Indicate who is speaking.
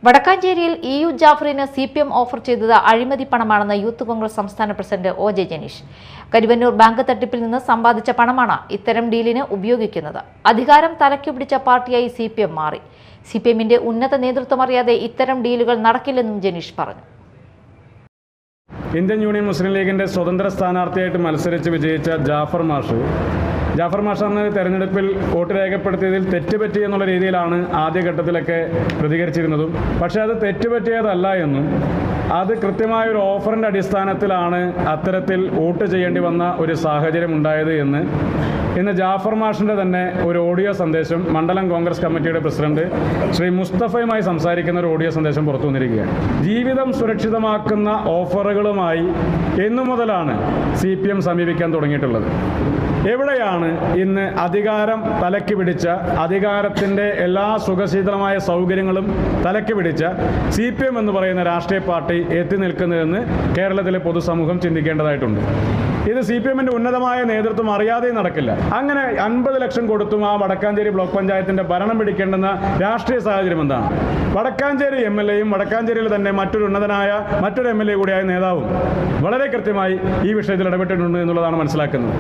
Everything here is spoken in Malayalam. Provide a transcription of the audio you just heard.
Speaker 1: വടക്കാഞ്ചേരിയിൽ EU ജാഫറിന് CPM ഓഫർ ചെയ്തത് അഴിമതി പണമാണെന്ന് യൂത്ത് കോൺഗ്രസ് സംസ്ഥാന president OJ Janeesh. Karuvannur bank തട്ടിപ്പിൽ നിന്ന് സമ്പാദിച്ച പണമാണ് ഇത്തരം ഡീലിന് ഉപയോഗിക്കുന്നത്. അധികാരം തലയ്ക്കുപിടിച്ച പാർട്ടിയായി CPM മാറി. CPMന്റെ ഉന്നത നേതൃത്വം അറിയാതെ ഇത്തരം ഡീലുകൾ നടക്കില്ലെന്നും ജനീഷ് പറഞ്ഞു.
Speaker 2: ഇന്ത്യൻ യൂണിയൻ മുസ്ലിം ലീഗിന്റെ സ്വതന്ത്ര സ്ഥാനാർത്ഥിയായിട്ട് മത്സരിച്ച് വിജയിച്ച ജാഫർ മാഷ് അന്ന് തെരഞ്ഞെടുപ്പിൽ വോട്ട് രേഖപ്പെടുത്തിയതിൽ തെറ്റുപറ്റി എന്നുള്ള രീതിയിലാണ് ആദ്യഘട്ടത്തിലൊക്കെ പ്രതികരിച്ചിരുന്നതും. പക്ഷേ അത് തെറ്റുപറ്റിയതല്ല എന്നും അത് കൃത്യമായ ഒരു ഓഫറിൻ്റെ അടിസ്ഥാനത്തിലാണ് അത്തരത്തിൽ വോട്ട് ചെയ്യേണ്ടി വന്ന ഒരു സാഹചര്യം ഉണ്ടായത് എന്ന് ഇന്ന് ജാഫർ മാഷിൻ്റെ തന്നെ ഒരു ഓഡിയോ സന്ദേശം മണ്ഡലം കോൺഗ്രസ് കമ്മിറ്റിയുടെ പ്രസിഡന്റ് ശ്രീ മുസ്തഫയുമായി സംസാരിക്കുന്ന ഒരു ഓഡിയോ സന്ദേശം പുറത്തു വന്നിരിക്കുകയാണ്. ജീവിതം സുരക്ഷിതമാക്കുന്ന ഓഫറുകളുമായി എന്നു മുതലാണ് CPM സമീപിക്കാൻ തുടങ്ങിയിട്ടുള്ളത്. എവിടെയാണ് ഇന്ന് അധികാരം തലയ്ക്ക് പിടിച്ച, അധികാരത്തിൻ്റെ എല്ലാ സുഖശീതളമായ സൗകര്യങ്ങളും തലയ്ക്ക് പിടിച്ച CPM എന്ന് പറയുന്ന രാഷ്ട്രീയ പാർട്ടി എത്തി നിൽക്കുന്നതെന്ന് കേരളത്തിലെ പൊതുസമൂഹം ചിന്തിക്കേണ്ടതായിട്ടുണ്ട്. ഇത് CPMന്റെ ഉന്നതമായ നേതൃത്വം അറിയാതെ നടക്കില്ല. അങ്ങനെ 50 ലക്ഷം കൊടുത്തും ആ വടക്കാഞ്ചേരി ബ്ലോക്ക് പഞ്ചായത്തിന്റെ ഭരണം പിടിക്കേണ്ടുന്ന രാഷ്ട്രീയ സാഹചര്യം എന്താണ്? വടക്കാഞ്ചേരി MLAയും വടക്കാഞ്ചേരിയിൽ തന്നെ മറ്റൊരു ഉന്നതനായ മറ്റൊരു MLA കൂടിയായ നേതാവും വളരെ കൃത്യമായി ഈ വിഷയത്തിൽ ഇടപെട്ടിട്ടുണ്ട് എന്നുള്ളതാണ് മനസ്സിലാക്കുന്നത്.